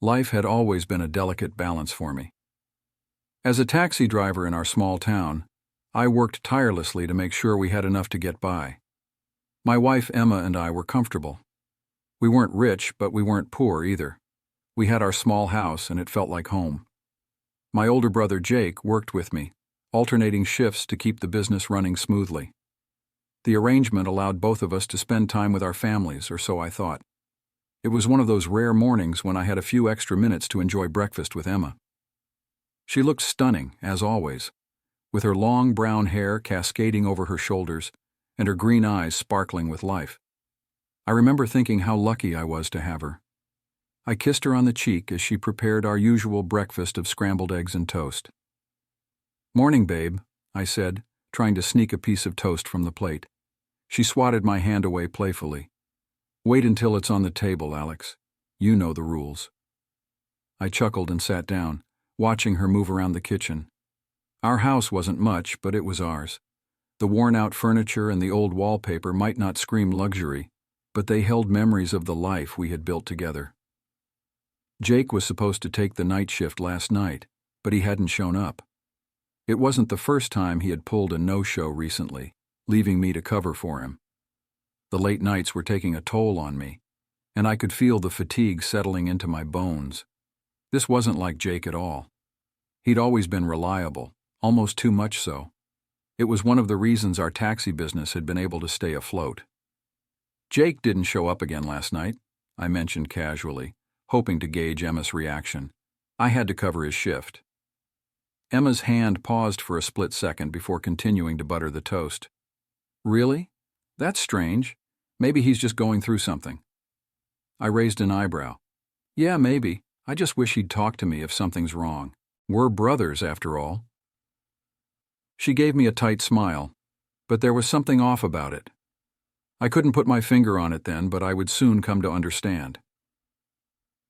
Life had always been a delicate balance for me. As a taxi driver in our small town, I worked tirelessly to make sure we had enough to get by. My wife Emma and I were comfortable. We weren't rich, but we weren't poor either. We had our small house and it felt like home. My older brother Jake worked with me, alternating shifts to keep the business running smoothly. The arrangement allowed both of us to spend time with our families, or so I thought. It was one of those rare mornings when I had a few extra minutes to enjoy breakfast with Emma. She looked stunning, as always, with her long brown hair cascading over her shoulders and her green eyes sparkling with life. I remember thinking how lucky I was to have her. I kissed her on the cheek as she prepared our usual breakfast of scrambled eggs and toast. "Morning, babe," I said, trying to sneak a piece of toast from the plate. She swatted my hand away playfully. "Wait until it's on the table, Alex. You know the rules." I chuckled and sat down, watching her move around the kitchen. Our house wasn't much, but it was ours. The worn-out furniture and the old wallpaper might not scream luxury, but they held memories of the life we had built together. Jake was supposed to take the night shift last night, but he hadn't shown up. It wasn't the first time he had pulled a no-show recently, leaving me to cover for him. The late nights were taking a toll on me, and I could feel the fatigue settling into my bones. This wasn't like Jake at all. He'd always been reliable, almost too much so. It was one of the reasons our taxi business had been able to stay afloat. "Jake didn't show up again last night," I mentioned casually, hoping to gauge Emma's reaction. I had to cover his shift. Emma's hand paused for a split second before continuing to butter the toast. "Really? That's strange. Maybe he's just going through something." I raised an eyebrow. "Yeah, maybe. I just wish he'd talk to me if something's wrong. We're brothers, after all." She gave me a tight smile, but there was something off about it. I couldn't put my finger on it then, but I would soon come to understand.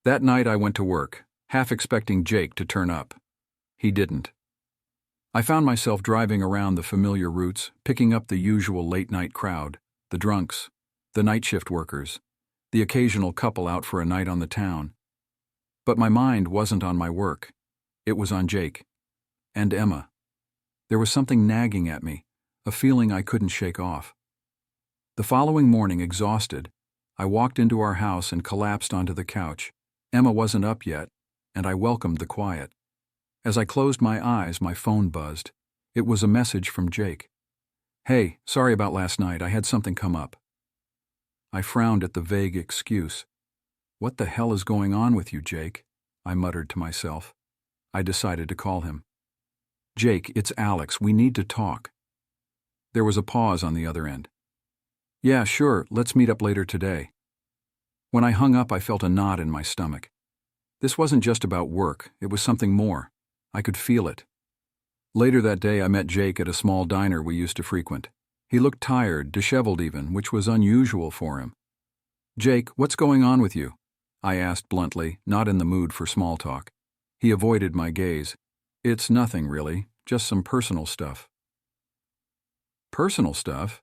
That night I went to work, half expecting Jake to turn up. He didn't. I found myself driving around the familiar routes, picking up the usual late-night crowd, the drunks, the night shift workers, the occasional couple out for a night on the town. But my mind wasn't on my work. It was on Jake. And Emma. There was something nagging at me, a feeling I couldn't shake off. The following morning, exhausted, I walked into our house and collapsed onto the couch. Emma wasn't up yet, and I welcomed the quiet. As I closed my eyes, my phone buzzed. It was a message from Jake. "Hey, sorry about last night. I had something come up." I frowned at the vague excuse. "What the hell is going on with you, Jake?" I muttered to myself. I decided to call him. "Jake, it's Alex. We need to talk." There was a pause on the other end. "Yeah, sure. Let's meet up later today." When I hung up, I felt a knot in my stomach. This wasn't just about work. It was something more. I could feel it. Later that day, I met Jake at a small diner we used to frequent. He looked tired, disheveled even, which was unusual for him. "Jake, what's going on with you?" I asked bluntly, not in the mood for small talk. He avoided my gaze. "It's nothing, really. Just some personal stuff." "Personal stuff?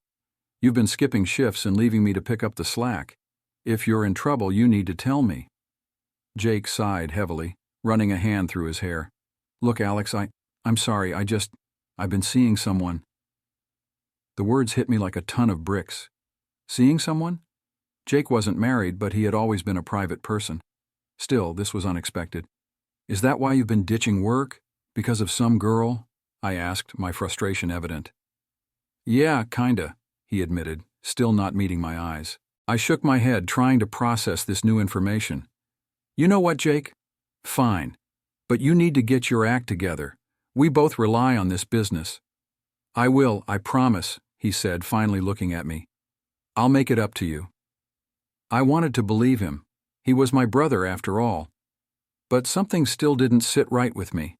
You've been skipping shifts and leaving me to pick up the slack. If you're in trouble, you need to tell me." Jake sighed heavily, running a hand through his hair. "Look, Alex, I'm sorry, I've been seeing someone." The words hit me like a ton of bricks. Seeing someone? Jake wasn't married, but he had always been a private person. Still, this was unexpected. "Is that why you've been ditching work? Because of some girl?" I asked, my frustration evident. "Yeah, kinda," he admitted, still not meeting my eyes. I shook my head, trying to process this new information. "You know what, Jake? Fine. But you need to get your act together. We both rely on this business." "I will, I promise," he said, finally looking at me. "I'll make it up to you." I wanted to believe him. He was my brother after all. But something still didn't sit right with me.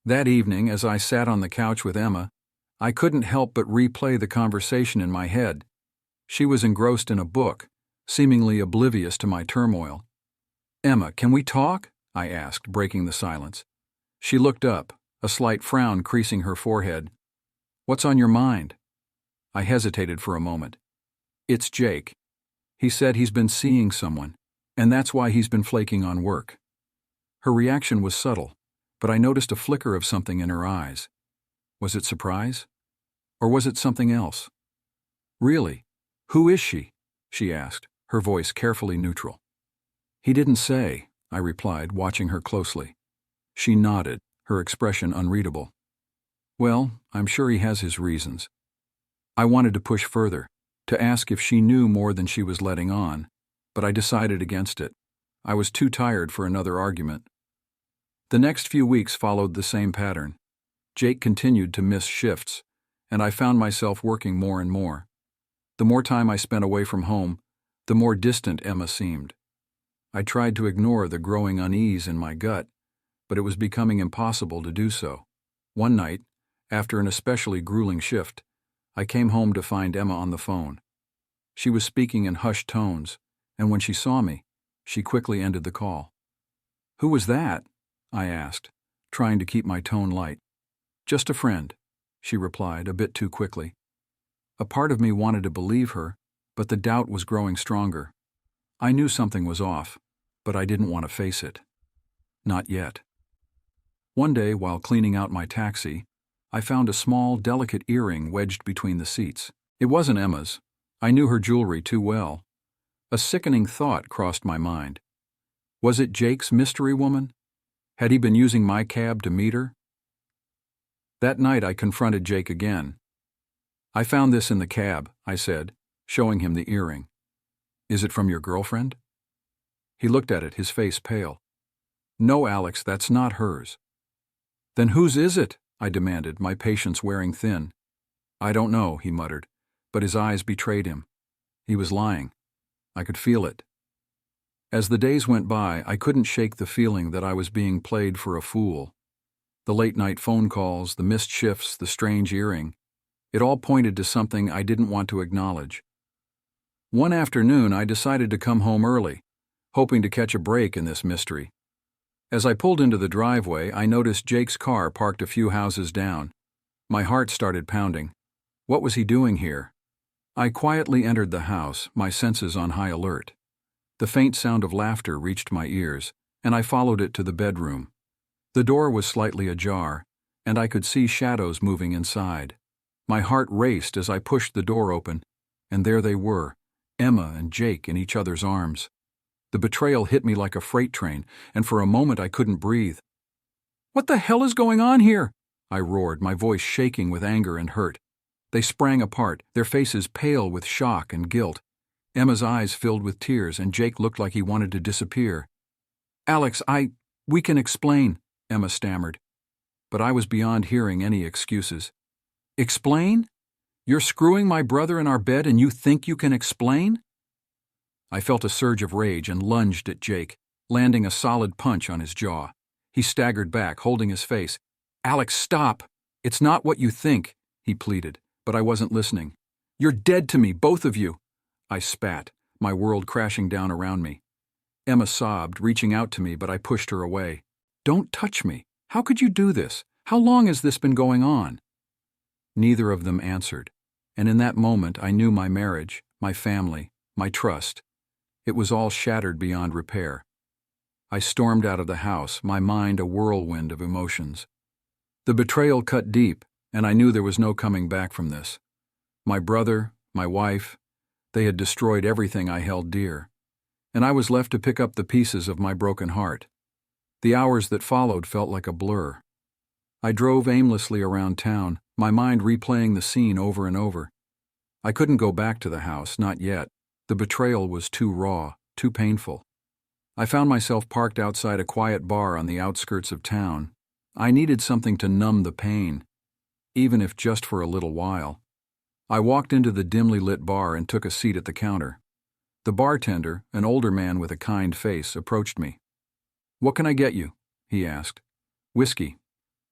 That evening, as I sat on the couch with Emma, I couldn't help but replay the conversation in my head. She was engrossed in a book, seemingly oblivious to my turmoil. "Emma, can we talk?" I asked, breaking the silence. She looked up, a slight frown creasing her forehead. "What's on your mind?" I hesitated for a moment. "It's Jake. He said he's been seeing someone, and that's why he's been flaking on work." Her reaction was subtle, but I noticed a flicker of something in her eyes. Was it surprise? Or was it something else? Really? Who is she? She asked, her voice carefully neutral. He didn't say, I replied, watching her closely. She nodded, her expression unreadable. Well, I'm sure he has his reasons. I wanted to push further, to ask if she knew more than she was letting on, but I decided against it. I was too tired for another argument. The next few weeks followed the same pattern. Jake continued to miss shifts, and I found myself working more and more. The more time I spent away from home, the more distant Emma seemed. I tried to ignore the growing unease in my gut, but it was becoming impossible to do so. One night, after an especially grueling shift, I came home to find Emma on the phone. She was speaking in hushed tones, and when she saw me, she quickly ended the call. "Who was that?" I asked, trying to keep my tone light. "Just a friend," she replied, a bit too quickly. A part of me wanted to believe her, but the doubt was growing stronger. I knew something was off, but I didn't want to face it. Not yet. One day, while cleaning out my taxi, I found a small, delicate earring wedged between the seats. It wasn't Emma's. I knew her jewelry too well. A sickening thought crossed my mind. Was it Jake's mystery woman? Had he been using my cab to meet her? That night I confronted Jake again. "I found this in the cab," I said, showing him the earring. "Is it from your girlfriend?" He looked at it, his face pale. "No, Alex, that's not hers." "Then whose is it?" I demanded, my patience wearing thin. "I don't know," he muttered, but his eyes betrayed him. He was lying. I could feel it. As the days went by, I couldn't shake the feeling that I was being played for a fool. The late-night phone calls, the missed shifts, the strange earring, it all pointed to something I didn't want to acknowledge. One afternoon, I decided to come home early, hoping to catch a break in this mystery. As I pulled into the driveway, I noticed Jake's car parked a few houses down. My heart started pounding. What was he doing here? I quietly entered the house, my senses on high alert. The faint sound of laughter reached my ears, and I followed it to the bedroom. The door was slightly ajar, and I could see shadows moving inside. My heart raced as I pushed the door open, and there they were, Emma and Jake in each other's arms. The betrayal hit me like a freight train, and for a moment I couldn't breathe. "What the hell is going on here?" I roared, my voice shaking with anger and hurt. They sprang apart, their faces pale with shock and guilt. Emma's eyes filled with tears, and Jake looked like he wanted to disappear. "Alex, we can explain," Emma stammered. But I was beyond hearing any excuses. "Explain? You're screwing my brother in our bed and you think you can explain?" I felt a surge of rage and lunged at Jake, landing a solid punch on his jaw. He staggered back, holding his face. "Alex, stop! It's not what you think," he pleaded, but I wasn't listening. "You're dead to me, both of you!" I spat, my world crashing down around me. Emma sobbed, reaching out to me, but I pushed her away. "Don't touch me! How could you do this? How long has this been going on?" Neither of them answered, and in that moment I knew my marriage, my family, my trust. It was all shattered beyond repair. I stormed out of the house, my mind a whirlwind of emotions. The betrayal cut deep, and I knew there was no coming back from this. My brother, my wife, they had destroyed everything I held dear, and I was left to pick up the pieces of my broken heart. The hours that followed felt like a blur. I drove aimlessly around town, my mind replaying the scene over and over. I couldn't go back to the house, not yet. The betrayal was too raw, too painful. I found myself parked outside a quiet bar on the outskirts of town. I needed something to numb the pain, even if just for a little while. I walked into the dimly lit bar and took a seat at the counter. The bartender, an older man with a kind face, approached me. "What can I get you?" he asked. "Whiskey.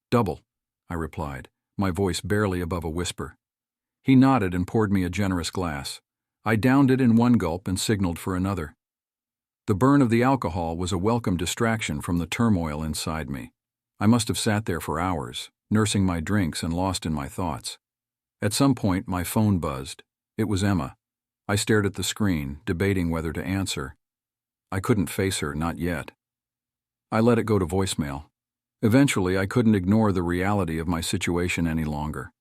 Double," I replied, my voice barely above a whisper. He nodded and poured me a generous glass. I downed it in one gulp and signaled for another. The burn of the alcohol was a welcome distraction from the turmoil inside me. I must have sat there for hours, nursing my drinks and lost in my thoughts. At some point, my phone buzzed. It was Emma. I stared at the screen, debating whether to answer. I couldn't face her, not yet. I let it go to voicemail. Eventually, I couldn't ignore the reality of my situation any longer.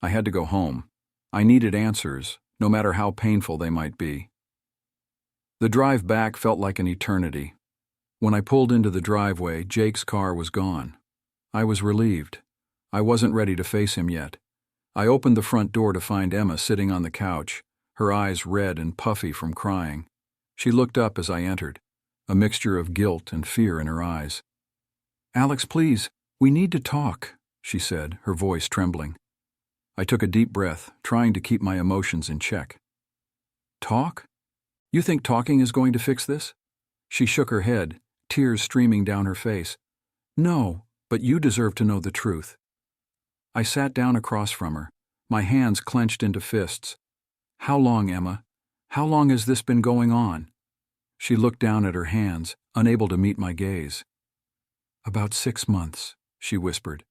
I had to go home. I needed answers, no matter how painful they might be. The drive back felt like an eternity. When I pulled into the driveway, Jake's car was gone. I was relieved. I wasn't ready to face him yet. I opened the front door to find Emma sitting on the couch, her eyes red and puffy from crying. She looked up as I entered, a mixture of guilt and fear in her eyes. "Alex, please, we need to talk," she said, her voice trembling. I took a deep breath, trying to keep my emotions in check. "Talk? You think talking is going to fix this?" She shook her head, tears streaming down her face. "No, but you deserve to know the truth." I sat down across from her, my hands clenched into fists. "How long, Emma? How long has this been going on?" She looked down at her hands, unable to meet my gaze. "About 6 months," she whispered.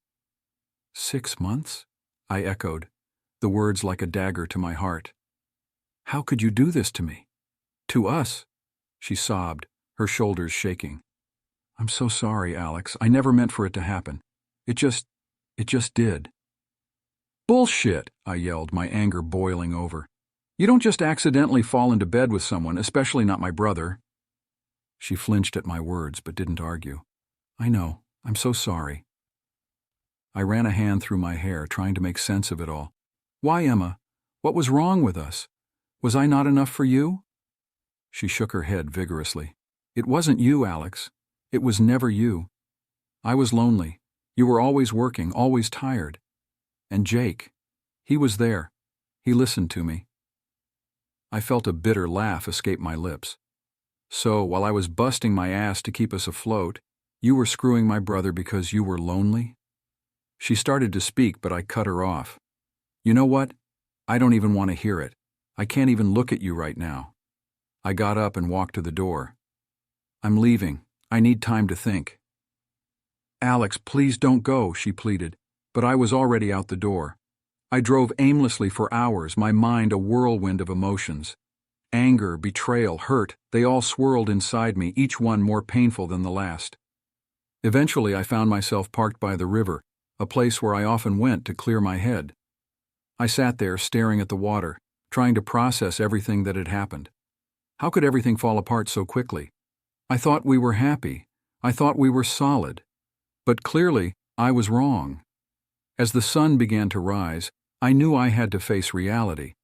6 months? I echoed, the words like a dagger to my heart. "How could you do this to me? To us?" She sobbed, her shoulders shaking. "I'm so sorry, Alex. I never meant for it to happen. It just did." "Bullshit!" I yelled, my anger boiling over. "You don't just accidentally fall into bed with someone, especially not my brother." She flinched at my words, but didn't argue. "I know. I'm so sorry." I ran a hand through my hair, trying to make sense of it all. "Why, Emma? What was wrong with us? Was I not enough for you?" She shook her head vigorously. "It wasn't you, Alex. It was never you. I was lonely. You were always working, always tired. And Jake, he was there. He listened to me." I felt a bitter laugh escape my lips. "So, while I was busting my ass to keep us afloat, you were screwing my brother because you were lonely?" She started to speak, but I cut her off. "You know what? I don't even want to hear it. I can't even look at you right now." I got up and walked to the door. "I'm leaving. I need time to think." "Alex, please don't go," she pleaded, but I was already out the door. I drove aimlessly for hours, my mind a whirlwind of emotions. Anger, betrayal, hurt, they all swirled inside me, each one more painful than the last. Eventually, I found myself parked by the river, a place where I often went to clear my head. I sat there staring at the water, trying to process everything that had happened. How could everything fall apart so quickly? I thought we were happy. I thought we were solid. But clearly, I was wrong. As the sun began to rise, I knew I had to face reality.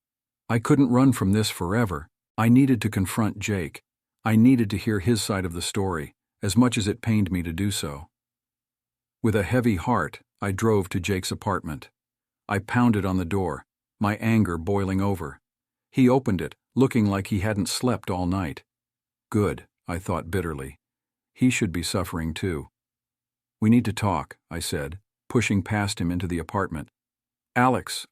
I couldn't run from this forever. I needed to confront Jake. I needed to hear his side of the story, as much as it pained me to do so. With a heavy heart, I drove to Jake's apartment. I pounded on the door, my anger boiling over. He opened it, looking like he hadn't slept all night. Good, I thought bitterly. He should be suffering too. "We need to talk," I said, pushing past him into the apartment. "Alex,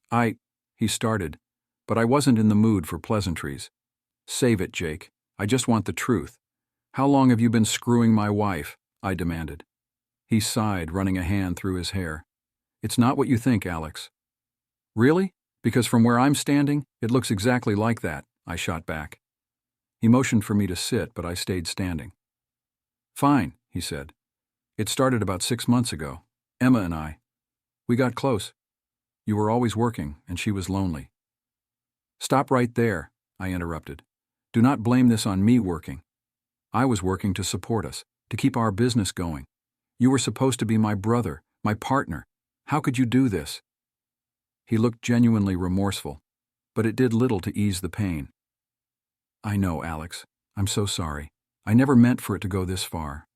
he started, but I wasn't in the mood for pleasantries. "Save it, Jake. I just want the truth. How long have you been screwing my wife?" I demanded. He sighed, running a hand through his hair. "It's not what you think, Alex." "Really? Because from where I'm standing, it looks exactly like that," I shot back. He motioned for me to sit, but I stayed standing. "Fine," he said. "It started about 6 months ago. Emma and I. We got close. You were always working, and she was lonely." "Stop right there," I interrupted. "Do not blame this on me working. I was working to support us, to keep our business going. You were supposed to be my brother, my partner. How could you do this?" He looked genuinely remorseful, but it did little to ease the pain. "I know, Alex. I'm so sorry. I never meant for it to go this far."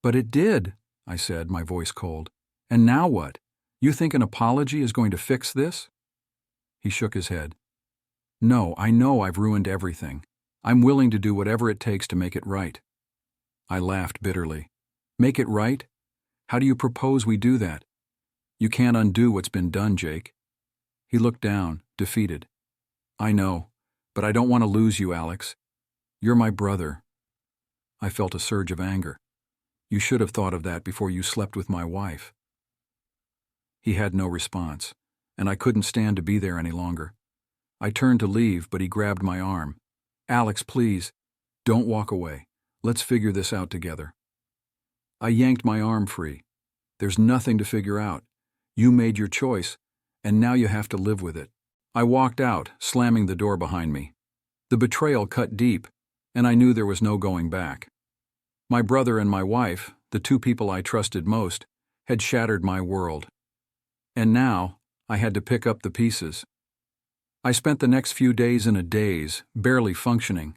"But it did," I said, my voice cold. "And now what? You think an apology is going to fix this?" He shook his head. "No, I know I've ruined everything. I'm willing to do whatever it takes to make it right." I laughed bitterly. "Make it right? How do you propose we do that? You can't undo what's been done, Jake." He looked down, defeated. "I know, but I don't want to lose you, Alex. You're my brother." I felt a surge of anger. "You should have thought of that before you slept with my wife." He had no response, and I couldn't stand to be there any longer. I turned to leave, but he grabbed my arm. "Alex, please, don't walk away. Let's figure this out together." I yanked my arm free. There's nothing to figure out. You made your choice, and now you have to live with it. I walked out, slamming the door behind me. The betrayal cut deep, and I knew there was no going back. My brother and my wife, the two people I trusted most, had shattered my world. And now, I had to pick up the pieces. I spent the next few days in a daze, barely functioning.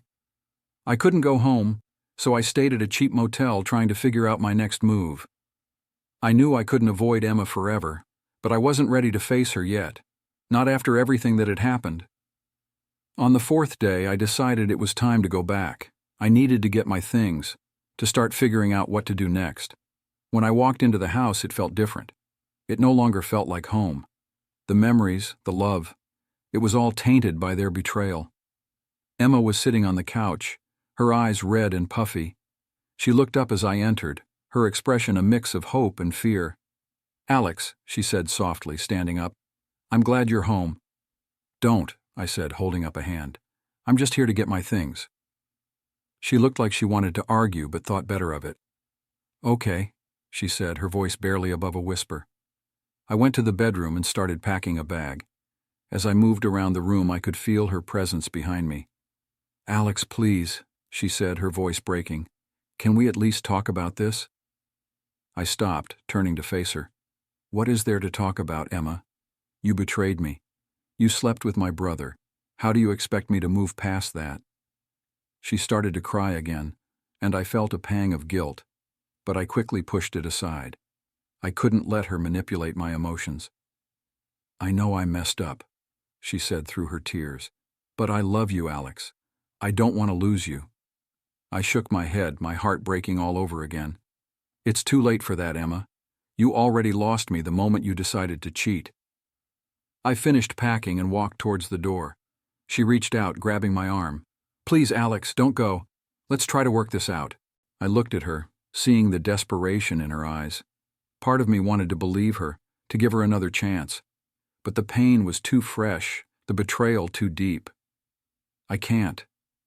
I couldn't go home, so I stayed at a cheap motel trying to figure out my next move. I knew I couldn't avoid Emma forever, but I wasn't ready to face her yet, not after everything that had happened. On the fourth day, I decided it was time to go back. I needed to get my things, to start figuring out what to do next. When I walked into the house, it felt different. It no longer felt like home. The memories, the love, it was all tainted by their betrayal. Emma was sitting on the couch, her eyes red and puffy. She looked up as I entered, her expression a mix of hope and fear. "Alex," she said softly, standing up, "I'm glad you're home." "Don't," I said, holding up a hand. "I'm just here to get my things." She looked like she wanted to argue but thought better of it. "Okay," she said, her voice barely above a whisper. I went to the bedroom and started packing a bag. As I moved around the room, I could feel her presence behind me. "Alex, please," she said, her voice breaking. "Can we at least talk about this?" I stopped, turning to face her. "What is there to talk about, Emma? You betrayed me. You slept with my brother. How do you expect me to move past that?" She started to cry again, and I felt a pang of guilt, but I quickly pushed it aside. I couldn't let her manipulate my emotions. "I know I messed up," she said through her tears, "but I love you, Alex. I don't want to lose you." I shook my head, my heart breaking all over again. "It's too late for that, Emma. You already lost me the moment you decided to cheat." I finished packing and walked towards the door. She reached out, grabbing my arm. "Please, Alex, don't go. Let's try to work this out." I looked at her, seeing the desperation in her eyes. Part of me wanted to believe her, to give her another chance. But the pain was too fresh, the betrayal too deep. "I can't,"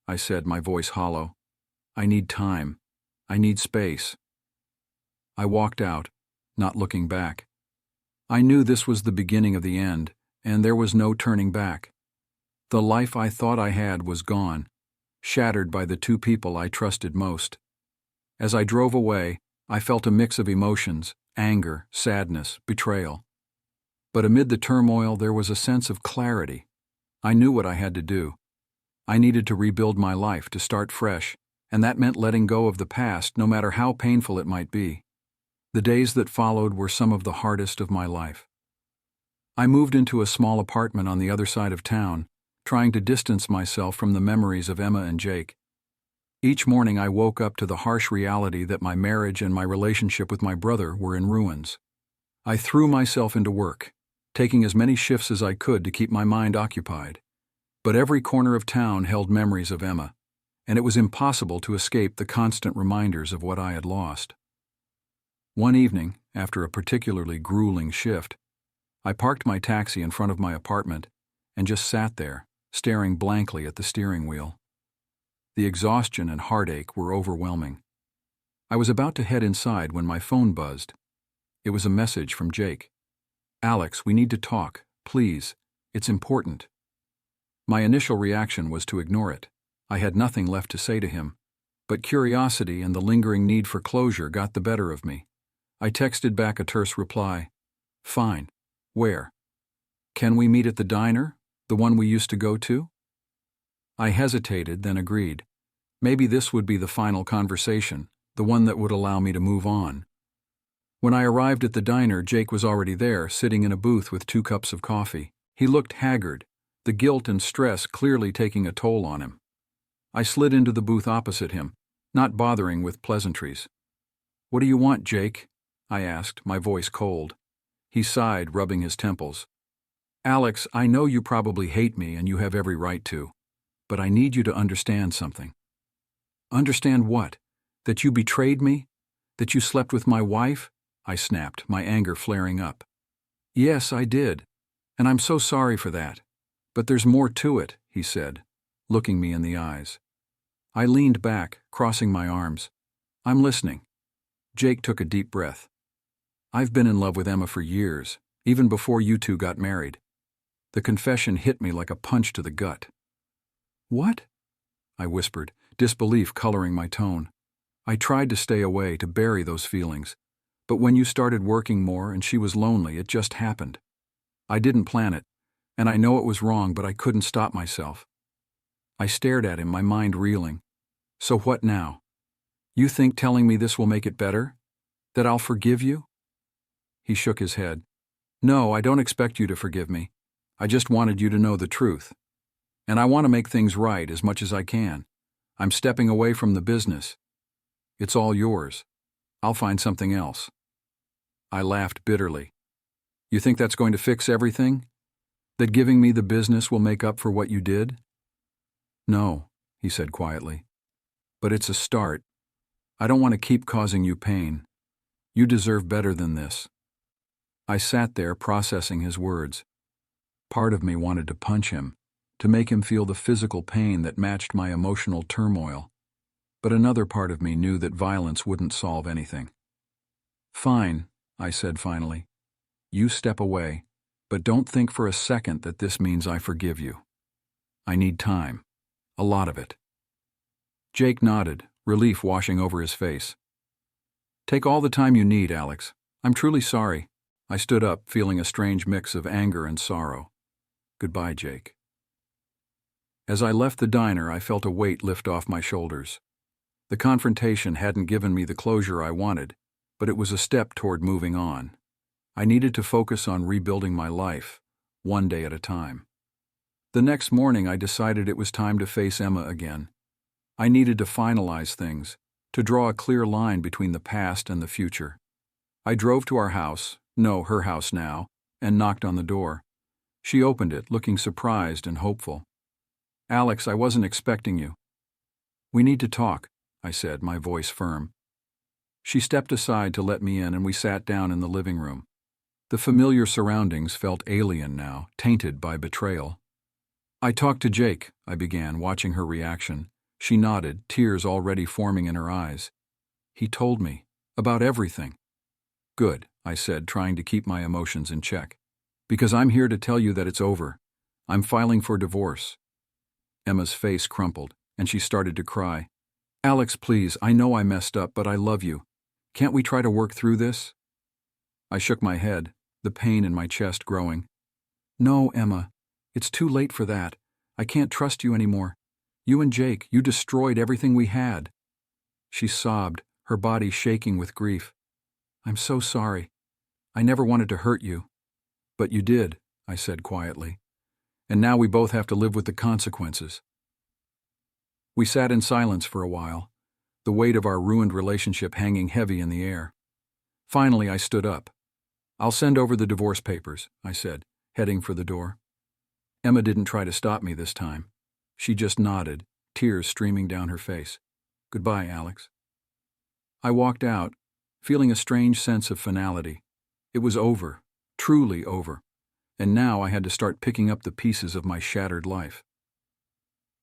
I said, my voice hollow. "I need time. I need space." I walked out, not looking back. I knew this was the beginning of the end, and there was no turning back. The life I thought I had was gone, shattered by the two people I trusted most. As I drove away, I felt a mix of emotions: anger, sadness, betrayal. But amid the turmoil, there was a sense of clarity. I knew what I had to do. I needed to rebuild my life, to start fresh, and that meant letting go of the past, no matter how painful it might be. The days that followed were some of the hardest of my life. I moved into a small apartment on the other side of town, trying to distance myself from the memories of Emma and Jake. Each morning I woke up to the harsh reality that my marriage and my relationship with my brother were in ruins. I threw myself into work, taking as many shifts as I could to keep my mind occupied. But every corner of town held memories of Emma, and it was impossible to escape the constant reminders of what I had lost. One evening, after a particularly grueling shift, I parked my taxi in front of my apartment and just sat there, staring blankly at the steering wheel. The exhaustion and heartache were overwhelming. I was about to head inside when my phone buzzed. It was a message from Jake. "Alex, we need to talk, please. It's important." My initial reaction was to ignore it. I had nothing left to say to him, but curiosity and the lingering need for closure got the better of me. I texted back a terse reply. "Fine. Where? Can we meet at the diner, the one we used to go to?" I hesitated, then agreed. Maybe this would be the final conversation, the one that would allow me to move on. When I arrived at the diner, Jake was already there, sitting in a booth with 2 cups of coffee. He looked haggard, the guilt and stress clearly taking a toll on him. I slid into the booth opposite him, not bothering with pleasantries. "What do you want, Jake?" I asked, my voice cold. He sighed, rubbing his temples. "Alex, I know you probably hate me and you have every right to, but I need you to understand something." "Understand what? That you betrayed me? That you slept with my wife?" I snapped, my anger flaring up. "Yes, I did, and I'm so sorry for that. But there's more to it," he said, looking me in the eyes. I leaned back, crossing my arms. "I'm listening." Jake took a deep breath. I've been in love with Emma for years, even before you two got married. The confession hit me like a punch to the gut. What? I whispered, disbelief coloring my tone. I tried to stay away, to bury those feelings. But when you started working more and she was lonely, it just happened. I didn't plan it, and I know it was wrong, but I couldn't stop myself. I stared at him, my mind reeling. So what now? You think telling me this will make it better? That I'll forgive you? He shook his head. No, I don't expect you to forgive me. I just wanted you to know the truth. And I want to make things right as much as I can. I'm stepping away from the business. It's all yours. I'll find something else. I laughed bitterly. You think that's going to fix everything? That giving me the business will make up for what you did? No, he said quietly. But it's a start. I don't want to keep causing you pain. You deserve better than this. I sat there processing his words. Part of me wanted to punch him, to make him feel the physical pain that matched my emotional turmoil. But another part of me knew that violence wouldn't solve anything. Fine, I said finally. You step away, but don't think for a second that this means I forgive you. I need time. A lot of it. Jake nodded, relief washing over his face. Take all the time you need, Alex. I'm truly sorry. I stood up, feeling a strange mix of anger and sorrow. Goodbye, Jake. As I left the diner, I felt a weight lift off my shoulders. The confrontation hadn't given me the closure I wanted, but it was a step toward moving on. I needed to focus on rebuilding my life, one day at a time. The next morning, I decided it was time to face Emma again. I needed to finalize things, to draw a clear line between the past and the future. I drove to our house, her house now, and knocked on the door. She opened it, looking surprised and hopeful. Alex, I wasn't expecting you. We need to talk, I said, my voice firm. She stepped aside to let me in, and we sat down in the living room. The familiar surroundings felt alien now, tainted by betrayal. I talked to Jake, I began, watching her reaction. She nodded, tears already forming in her eyes. He told me about everything. Good, I said, trying to keep my emotions in check. Because I'm here to tell you that it's over. I'm filing for divorce. Emma's face crumpled, and she started to cry. Alex, please, I know I messed up, but I love you. Can't we try to work through this? I shook my head, the pain in my chest growing. No, Emma, it's too late for that. I can't trust you anymore. You and Jake, you destroyed everything we had. She sobbed, her body shaking with grief. I'm so sorry. I never wanted to hurt you. But you did, I said quietly. And now we both have to live with the consequences. We sat in silence for a while, the weight of our ruined relationship hanging heavy in the air. Finally, I stood up. I'll send over the divorce papers, I said, heading for the door. Emma didn't try to stop me this time. She just nodded, tears streaming down her face. Goodbye, Alex. I walked out, feeling a strange sense of finality. It was over, truly over, and now I had to start picking up the pieces of my shattered life.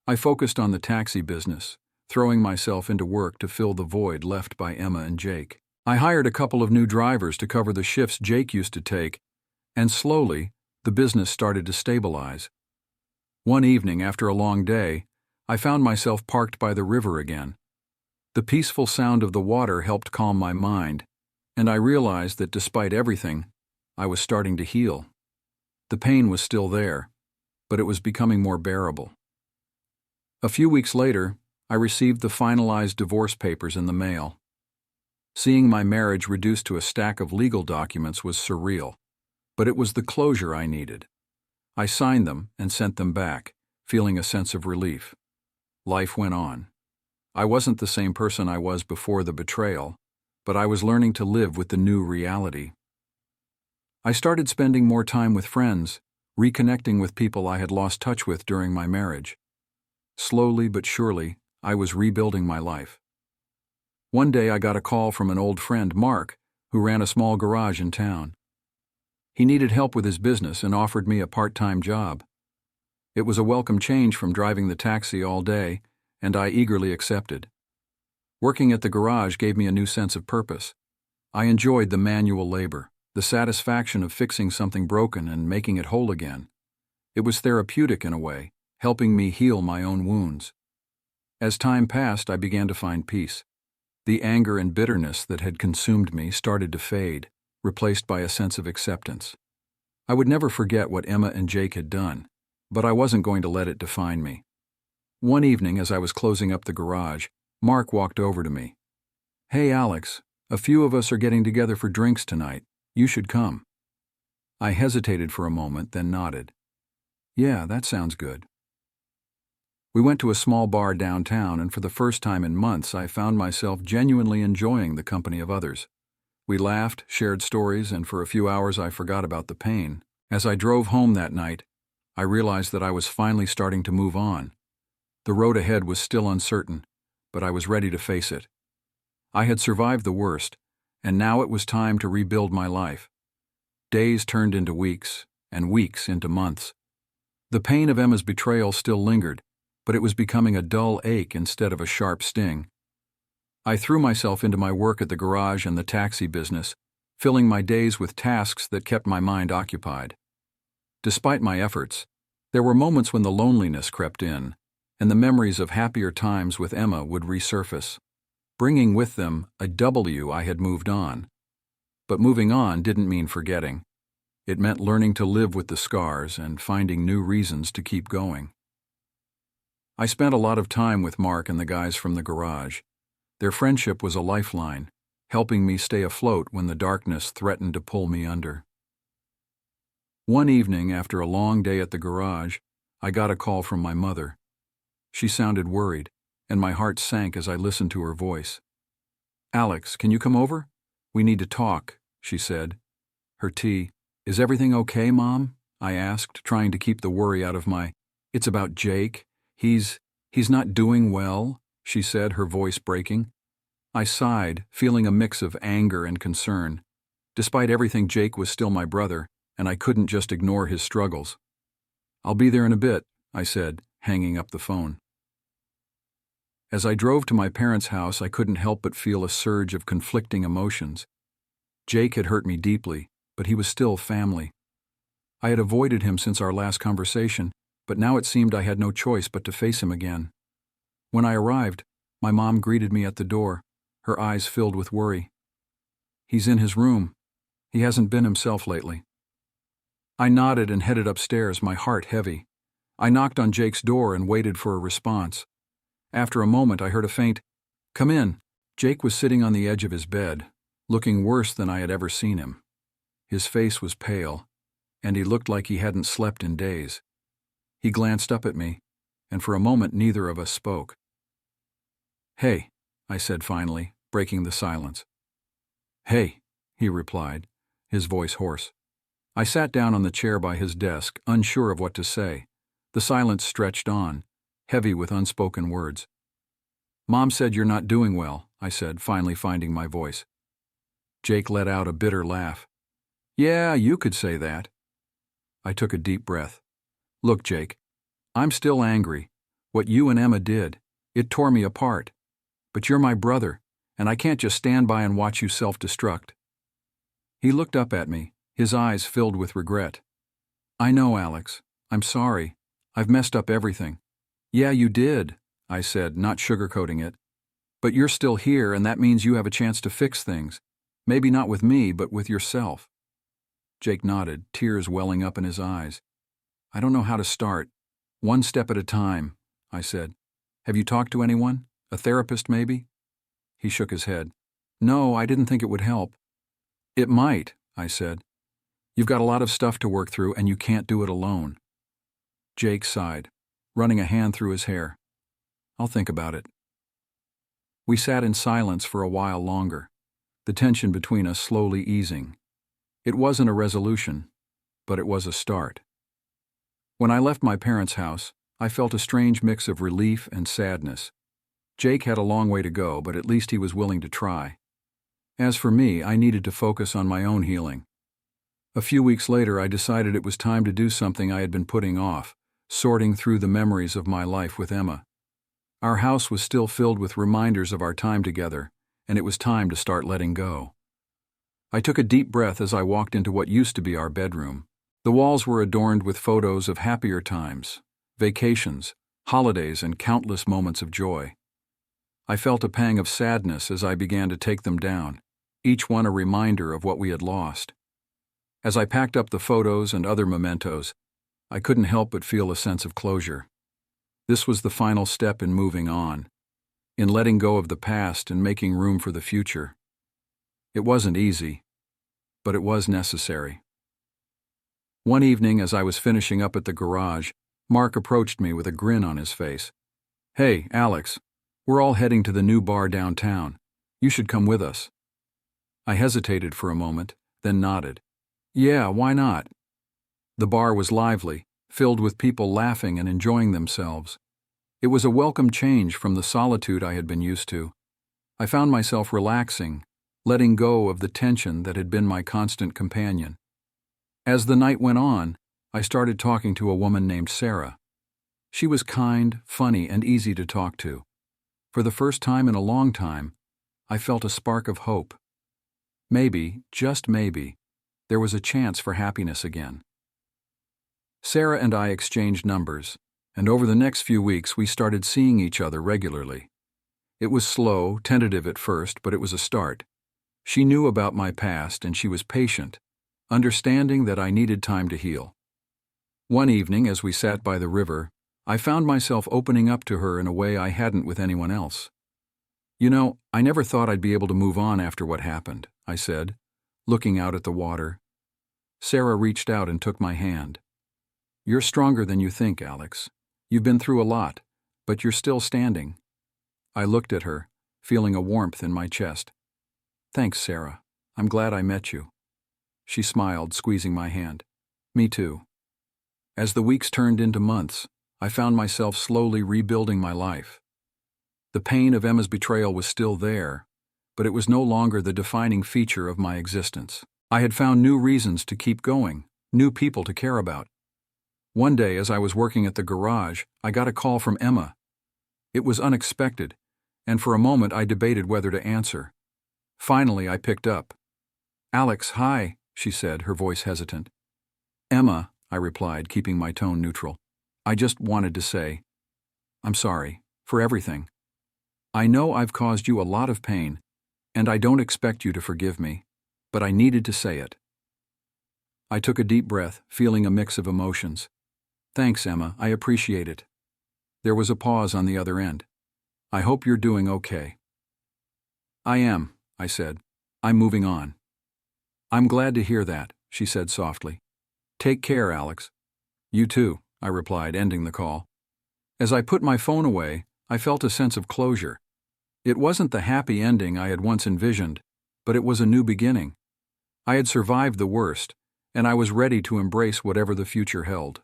I focused on the taxi business, throwing myself into work to fill the void left by Emma and Jake. I hired a couple of new drivers to cover the shifts Jake used to take, and slowly, the business started to stabilize. One evening, after a long day, I found myself parked by the river again. The peaceful sound of the water helped calm my mind, and I realized that despite everything, I was starting to heal. The pain was still there, but it was becoming more bearable. A few weeks later, I received the finalized divorce papers in the mail. Seeing my marriage reduced to a stack of legal documents was surreal, but it was the closure I needed. I signed them and sent them back, feeling a sense of relief. Life went on. I wasn't the same person I was before the betrayal, but I was learning to live with the new reality. I started spending more time with friends, reconnecting with people I had lost touch with during my marriage. Slowly but surely, I was rebuilding my life. One day I got a call from an old friend, Mark, who ran a small garage in town. He needed help with his business and offered me a part-time job. It was a welcome change from driving the taxi all day, and I eagerly accepted. Working at the garage gave me a new sense of purpose. I enjoyed the manual labor, the satisfaction of fixing something broken and making it whole again. It was therapeutic in a way, helping me heal my own wounds. As time passed, I began to find peace. The anger and bitterness that had consumed me started to fade, replaced by a sense of acceptance. I would never forget what Emma and Jake had done, but I wasn't going to let it define me. One evening, as I was closing up the garage, Mark walked over to me. "Hey, Alex, a few of us are getting together for drinks tonight. You should come." I hesitated for a moment, then nodded. "Yeah, that sounds good." We went to a small bar downtown, and for the first time in months, I found myself genuinely enjoying the company of others. We laughed, shared stories, and for a few hours I forgot about the pain. As I drove home that night, I realized that I was finally starting to move on. The road ahead was still uncertain, but I was ready to face it. I had survived the worst, and now it was time to rebuild my life. Days turned into weeks, and weeks into months. The pain of Emma's betrayal still lingered, but it was becoming a dull ache instead of a sharp sting. I threw myself into my work at the garage and the taxi business, filling my days with tasks that kept my mind occupied. Despite my efforts, there were moments when the loneliness crept in, and the memories of happier times with Emma would resurface, bringing with them a I had moved on. But moving on didn't mean forgetting. It meant learning to live with the scars and finding new reasons to keep going. I spent a lot of time with Mark and the guys from the garage. Their friendship was a lifeline, helping me stay afloat when the darkness threatened to pull me under. One evening, after a long day at the garage, I got a call from my mother. She sounded worried, and my heart sank as I listened to her voice. "Alex, can you come over? We need to talk," she said. "Is everything okay, Mom?" I asked, trying to keep the worry out of my, "It's about Jake. He's not doing well," she said, her voice breaking. I sighed, feeling a mix of anger and concern. Despite everything, Jake was still my brother, and I couldn't just ignore his struggles. "I'll be there in a bit," I said, hanging up the phone. As I drove to my parents' house, I couldn't help but feel a surge of conflicting emotions. Jake had hurt me deeply, but he was still family. I had avoided him since our last conversation, but now it seemed I had no choice but to face him again. When I arrived, my mom greeted me at the door, her eyes filled with worry. "He's in his room. He hasn't been himself lately." I nodded and headed upstairs, my heart heavy. I knocked on Jake's door and waited for a response. After a moment, I heard a faint, "Come in." Jake was sitting on the edge of his bed, looking worse than I had ever seen him. His face was pale, and he looked like he hadn't slept in days. He glanced up at me, and for a moment neither of us spoke. "Hey," I said finally, breaking the silence. "Hey," he replied, his voice hoarse. I sat down on the chair by his desk, unsure of what to say. The silence stretched on, heavy with unspoken words. "Mom said you're not doing well," I said, finally finding my voice. Jake let out a bitter laugh. "Yeah, you could say that." I took a deep breath. "Look, Jake, I'm still angry. What you and Emma did, it tore me apart. But you're my brother, and I can't just stand by and watch you self-destruct." He looked up at me, his eyes filled with regret. "I know, Alex. I'm sorry. I've messed up everything." "Yeah, you did," I said, not sugarcoating it. "But you're still here, and that means you have a chance to fix things. Maybe not with me, but with yourself." Jake nodded, tears welling up in his eyes. "I don't know how to start. One step at a time," I said. "Have you talked to anyone? A therapist, maybe?" He shook his head. "No, I didn't think it would help." "It might," I said. "You've got a lot of stuff to work through, and you can't do it alone." Jake sighed, running a hand through his hair. "I'll think about it." We sat in silence for a while longer, the tension between us slowly easing. It wasn't a resolution, but it was a start. When I left my parents' house, I felt a strange mix of relief and sadness. Jake had a long way to go, but at least he was willing to try. As for me, I needed to focus on my own healing. A few weeks later, I decided it was time to do something I had been putting off, sorting through the memories of my life with Emma. Our house was still filled with reminders of our time together, and it was time to start letting go. I took a deep breath as I walked into what used to be our bedroom. The walls were adorned with photos of happier times, vacations, holidays, and countless moments of joy. I felt a pang of sadness as I began to take them down, each one a reminder of what we had lost. As I packed up the photos and other mementos, I couldn't help but feel a sense of closure. This was the final step in moving on, in letting go of the past and making room for the future. It wasn't easy, but it was necessary. One evening, as I was finishing up at the garage, Mark approached me with a grin on his face. "Hey, Alex, we're all heading to the new bar downtown. You should come with us." I hesitated for a moment, then nodded. "Yeah, why not?" The bar was lively, filled with people laughing and enjoying themselves. It was a welcome change from the solitude I had been used to. I found myself relaxing, letting go of the tension that had been my constant companion. As the night went on, I started talking to a woman named Sarah. She was kind, funny, and easy to talk to. For the first time in a long time, I felt a spark of hope. Maybe, just maybe, there was a chance for happiness again. Sarah and I exchanged numbers, and over the next few weeks we started seeing each other regularly. It was slow, tentative at first, but it was a start. She knew about my past and she was patient, understanding that I needed time to heal. One evening, as we sat by the river, I found myself opening up to her in a way I hadn't with anyone else. "You know, I never thought I'd be able to move on after what happened," I said, looking out at the water. Sarah reached out and took my hand. "You're stronger than you think, Alex. You've been through a lot, but you're still standing." I looked at her, feeling a warmth in my chest. "Thanks, Sarah. I'm glad I met you." She smiled, squeezing my hand. "Me too." As the weeks turned into months, I found myself slowly rebuilding my life. The pain of Emma's betrayal was still there, but it was no longer the defining feature of my existence. I had found new reasons to keep going, new people to care about. One day, as I was working at the garage, I got a call from Emma. It was unexpected, and for a moment I debated whether to answer. Finally, I picked up. "Alex, hi," she said, her voice hesitant. "Emma," I replied, keeping my tone neutral. "I just wanted to say, I'm sorry, for everything. I know I've caused you a lot of pain, and I don't expect you to forgive me, but I needed to say it." I took a deep breath, feeling a mix of emotions. "Thanks, Emma, I appreciate it." There was a pause on the other end. "I hope you're doing okay." "I am," I said. "I'm moving on." "I'm glad to hear that," she said softly. "Take care, Alex." "You too," I replied, ending the call. As I put my phone away, I felt a sense of closure. It wasn't the happy ending I had once envisioned, but it was a new beginning. I had survived the worst, and I was ready to embrace whatever the future held.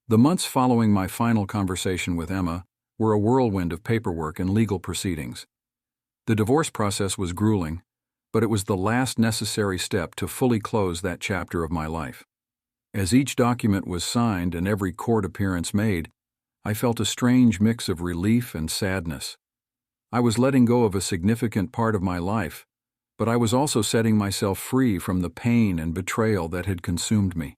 The months following my final conversation with Emma were a whirlwind of paperwork and legal proceedings. The divorce process was grueling, but it was the last necessary step to fully close that chapter of my life. As each document was signed and every court appearance made, I felt a strange mix of relief and sadness. I was letting go of a significant part of my life, but I was also setting myself free from the pain and betrayal that had consumed me.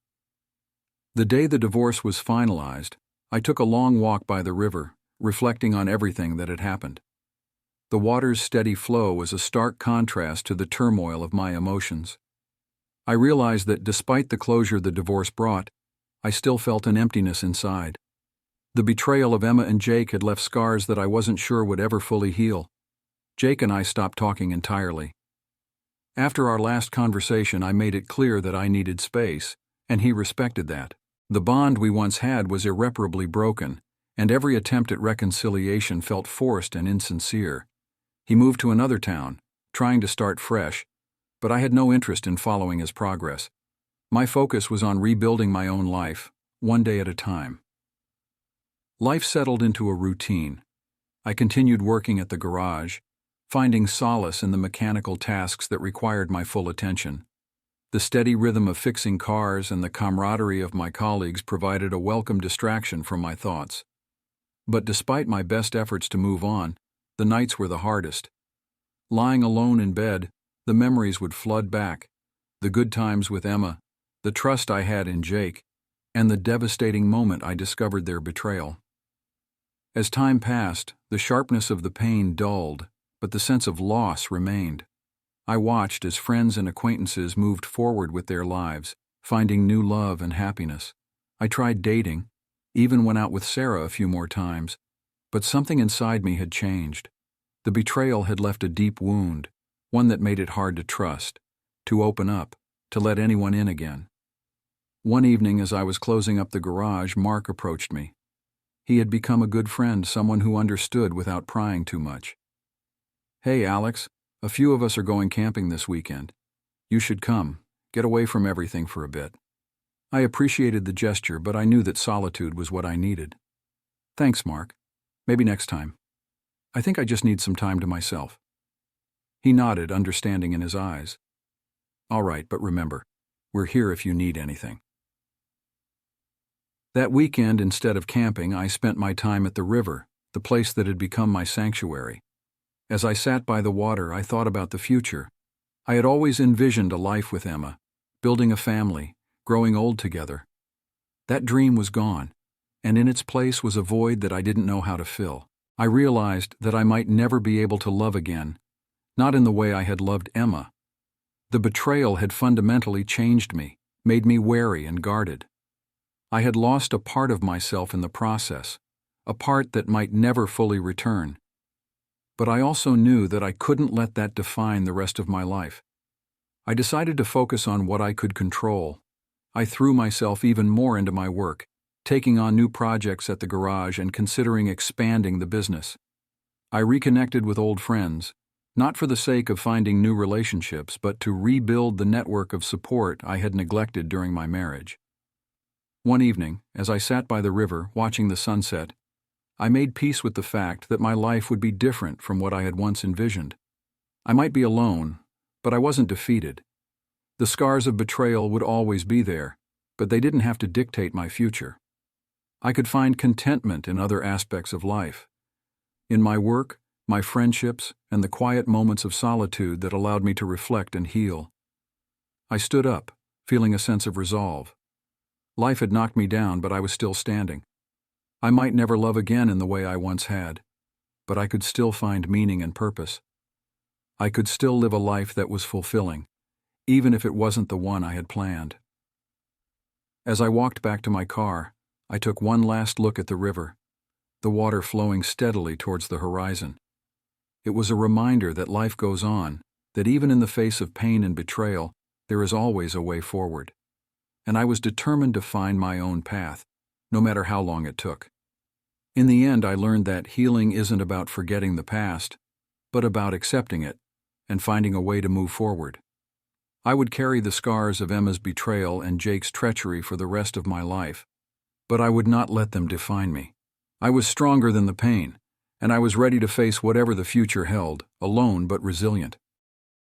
The day the divorce was finalized, I took a long walk by the river, reflecting on everything that had happened. The water's steady flow was a stark contrast to the turmoil of my emotions. I realized that despite the closure the divorce brought, I still felt an emptiness inside. The betrayal of Emma and Jake had left scars that I wasn't sure would ever fully heal. Jake and I stopped talking entirely. After our last conversation, I made it clear that I needed space, and he respected that. The bond we once had was irreparably broken, and every attempt at reconciliation felt forced and insincere. He moved to another town, trying to start fresh, but I had no interest in following his progress. My focus was on rebuilding my own life, one day at a time. Life settled into a routine. I continued working at the garage, finding solace in the mechanical tasks that required my full attention. The steady rhythm of fixing cars and the camaraderie of my colleagues provided a welcome distraction from my thoughts. But despite my best efforts to move on, the nights were the hardest. Lying alone in bed, the memories would flood back, the good times with Emma, the trust I had in Jake, and the devastating moment I discovered their betrayal. As time passed, the sharpness of the pain dulled, but the sense of loss remained. I watched as friends and acquaintances moved forward with their lives, finding new love and happiness. I tried dating, even went out with Sarah a few more times, but something inside me had changed. The betrayal had left a deep wound, one that made it hard to trust, to open up, to let anyone in again. One evening as I was closing up the garage, Mark approached me. He had become a good friend, someone who understood without prying too much. "Hey, Alex, a few of us are going camping this weekend. You should come, get away from everything for a bit." I appreciated the gesture, but I knew that solitude was what I needed. "Thanks, Mark. Maybe next time. I think I just need some time to myself." He nodded, understanding in his eyes. "All right, but remember, we're here if you need anything." That weekend, instead of camping, I spent my time at the river, the place that had become my sanctuary. As I sat by the water, I thought about the future. I had always envisioned a life with Emma, building a family, growing old together. That dream was gone, and in its place was a void that I didn't know how to fill. I realized that I might never be able to love again, not in the way I had loved Emma. The betrayal had fundamentally changed me, made me wary and guarded. I had lost a part of myself in the process, a part that might never fully return. But I also knew that I couldn't let that define the rest of my life. I decided to focus on what I could control. I threw myself even more into my work, taking on new projects at the garage and considering expanding the business. I reconnected with old friends, not for the sake of finding new relationships, but to rebuild the network of support I had neglected during my marriage. One evening, as I sat by the river watching the sunset, I made peace with the fact that my life would be different from what I had once envisioned. I might be alone, but I wasn't defeated. The scars of betrayal would always be there, but they didn't have to dictate my future. I could find contentment in other aspects of life. In my work, my friendships, and the quiet moments of solitude that allowed me to reflect and heal. I stood up, feeling a sense of resolve. Life had knocked me down, but I was still standing. I might never love again in the way I once had, but I could still find meaning and purpose. I could still live a life that was fulfilling, even if it wasn't the one I had planned. As I walked back to my car, I took one last look at the river, the water flowing steadily towards the horizon. It was a reminder that life goes on, that even in the face of pain and betrayal, there is always a way forward. And I was determined to find my own path, no matter how long it took. In the end, I learned that healing isn't about forgetting the past, but about accepting it and finding a way to move forward. I would carry the scars of Emma's betrayal and Jake's treachery for the rest of my life, but I would not let them define me. I was stronger than the pain, and I was ready to face whatever the future held, alone but resilient.